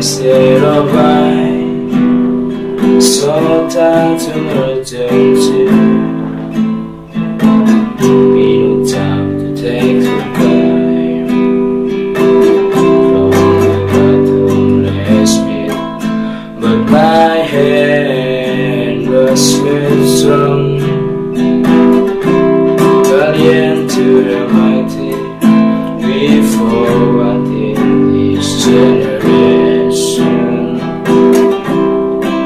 state of mind, so tied to emergency. We don't have to take the climb from the bottomless pit, but my hand was made strong, valiant to the mighty. We forward in this generation,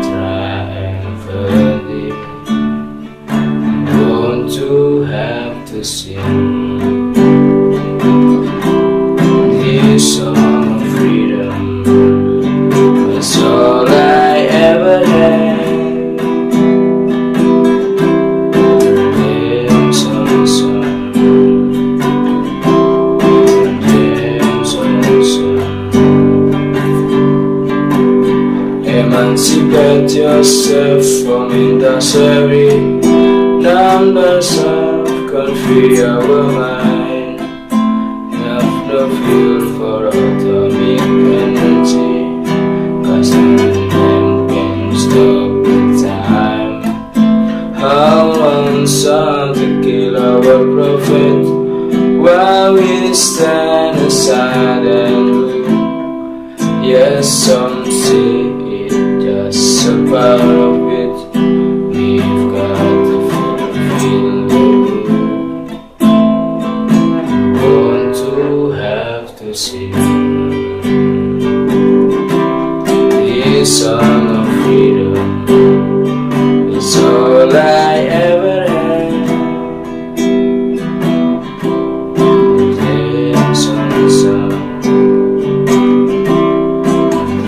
triumphantly, born to have to sing this song of freedom. That's all I ever had. Emancipate yourself from industry. Numbers of can free our mind. Have no fuel for atomic energy, 'cause none of them can stop the time. How long some to kill our prophet, while we stand aside and look? Yes, some see just a part of it. We've got to fulfill the rule. Born to have to sing this song of freedom. It's all I ever had. Dance on the sun,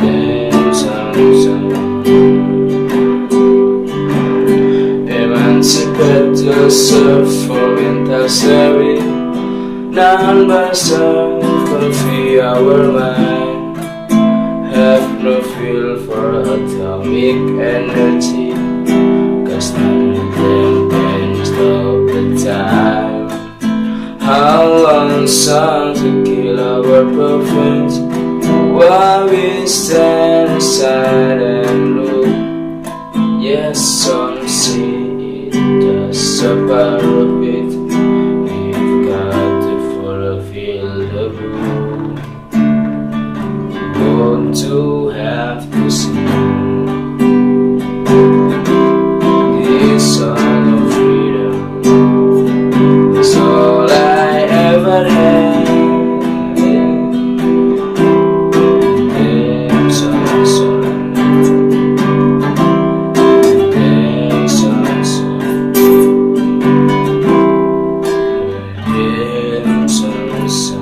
dance on the sun. Emancipate yourself from mental slavery. Numbers can free our mind. Have no fuel for atomic energy, 'cause none of them can stop the time. How long some to kill our prophets, while we stand aside and look? Yes, some see it just a part of it. We've got to fulfill the rule. Born to have to sing this song of freedom. It's all I ever had. Dance on the sun, dance on the sun, dance on the sun.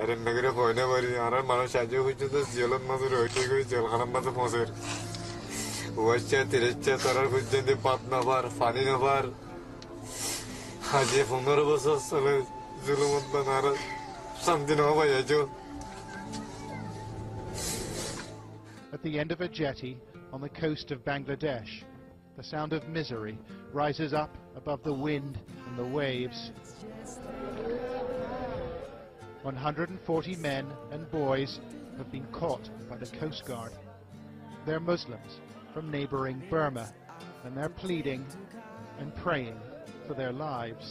Erin nagre koyne bari arar mano shaje hujje to jelan mazu roite goi jelkhanam mazu phoser ওয়াচ্চা তিরেচ্চা তারার পর্যন্ত পাত না পার পানি না পার আজে 15 বছর চলে জুলুমত বানার শান্তি না ভাই আজো At the end of a jetty on the coast of Bangladesh, the sound of misery rises up above the wind and the waves. 140 men and boys have been caught by the Coast Guard. They're Muslims from neighbouring Burma, and they're pleading and praying for their lives.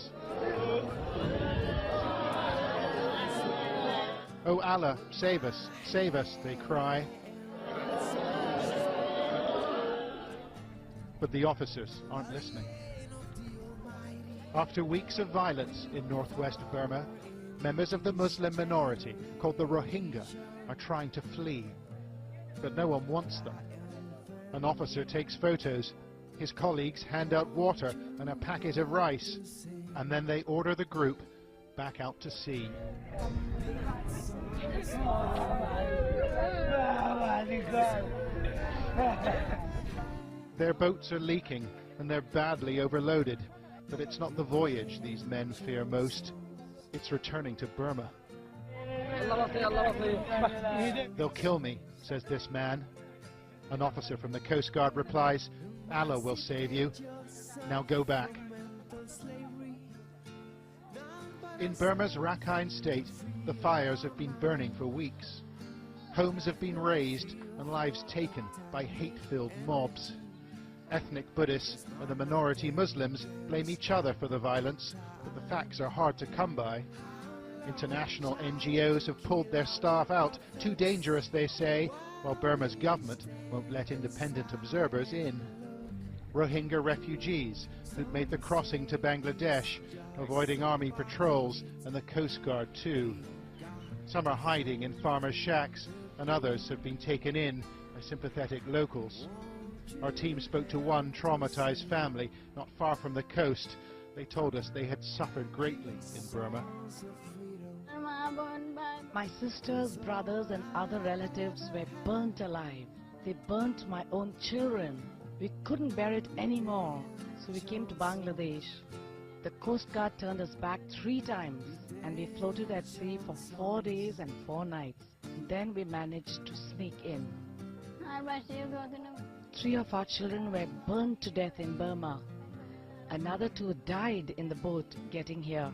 Oh Allah, save us, they cry. But the officers aren't listening. After weeks of violence in northwest Burma, members of the Muslim minority, called the Rohingya, are trying to flee. But no one wants them. An officer takes photos, his colleagues hand out water and a packet of rice, and then they order the group back out to sea. Their boats are leaking and they're badly overloaded. But it's not the voyage these men fear most. It's returning to Burma. They'll kill me, says this man. An officer from the Coast Guard replies, Allah will save you. Now go back. In Burma's Rakhine state, the fires have been burning for weeks. Homes have been razed and lives taken by hate-filled mobs. Ethnic Buddhists and the minority Muslims blame each other for the violence, but the facts are hard to come by. International NGOs have pulled their staff out, too dangerous they say, while Burma's government won't let independent observers in. Rohingya refugees who've made the crossing to Bangladesh, avoiding army patrols and the Coast Guard too. Some are hiding in farmers' shacks, and others have been taken in by sympathetic locals. Our team spoke to one traumatized family not far from the coast. They told us they had suffered greatly in Burma. My sisters, brothers and other relatives were burnt alive. They burnt my own children. We couldn't bear it anymore, so we came to Bangladesh. The Coast Guard turned us back 3 times, and we floated at sea for 4 days and 4 nights. Then we managed to sneak in. 3 of our children were burnt to death in Burma. Another 2 died in the boat getting here.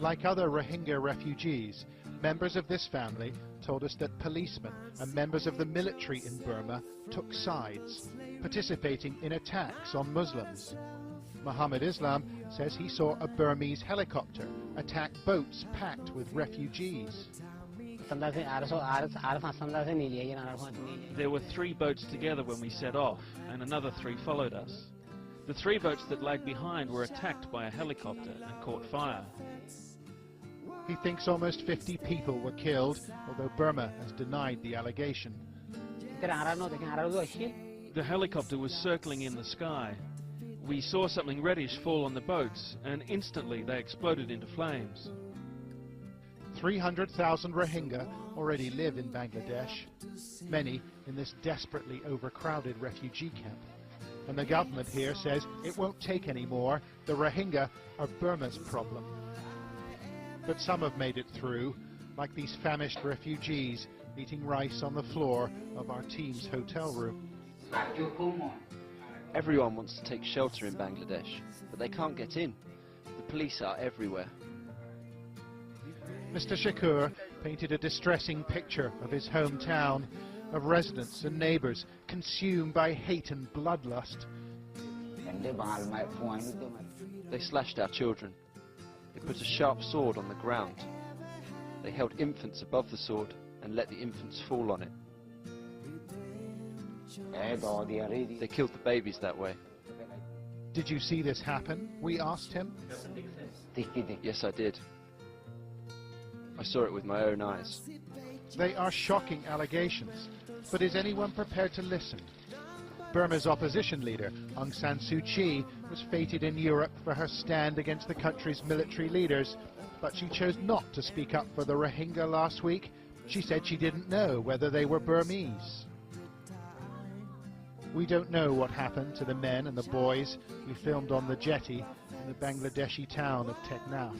Like other Rohingya refugees, members of this family told us that policemen and members of the military in Burma took sides, participating in attacks on Muslims. Muhammad Islam says he saw a Burmese helicopter attack boats packed with refugees. There were 3 boats together when we set off, and another 3 followed us. The 3 boats that lagged behind were attacked by a helicopter and caught fire. He thinks almost 50 people were killed, although Burma has denied the allegation. The helicopter was circling in the sky. We saw something reddish fall on the boats, and instantly they exploded into flames. 300,000 Rohingya already live in Bangladesh, many in this desperately overcrowded refugee camp. And the government here says it won't take any more. The Rohingya are Burma's problem. But some have made it through, like these famished refugees eating rice on the floor of our team's hotel room. Everyone wants to take shelter in Bangladesh, but they can't get in. The police are everywhere. Mr. Shakur painted a distressing picture of his hometown, of residents and neighbours consumed by hate and bloodlust. They slashed our children. They put a sharp sword on the ground. They held infants above the sword and let the infants fall on it. They killed the babies that way. Did you see this happen? We asked him. Yes, I did. I saw it with my own eyes. They are shocking allegations, but is anyone prepared to listen? Burma's opposition leader, Aung San Suu Kyi, was feted in Europe for her stand against the country's military leaders, but she chose not to speak up for the Rohingya last week. She said she didn't know whether they were Burmese. We don't know what happened to the men and the boys we filmed on the jetty in the Bangladeshi town of Teknaf.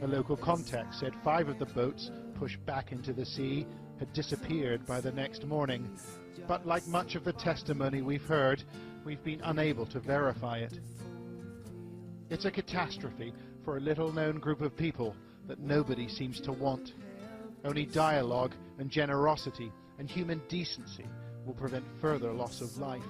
A local contact said 5 of the boats pushed back into the sea had disappeared by the next morning. But like much of the testimony we've heard, we've been unable to verify it. It's a catastrophe for a little-known group of people that nobody seems to want. Only dialogue and generosity and human decency will prevent further loss of life.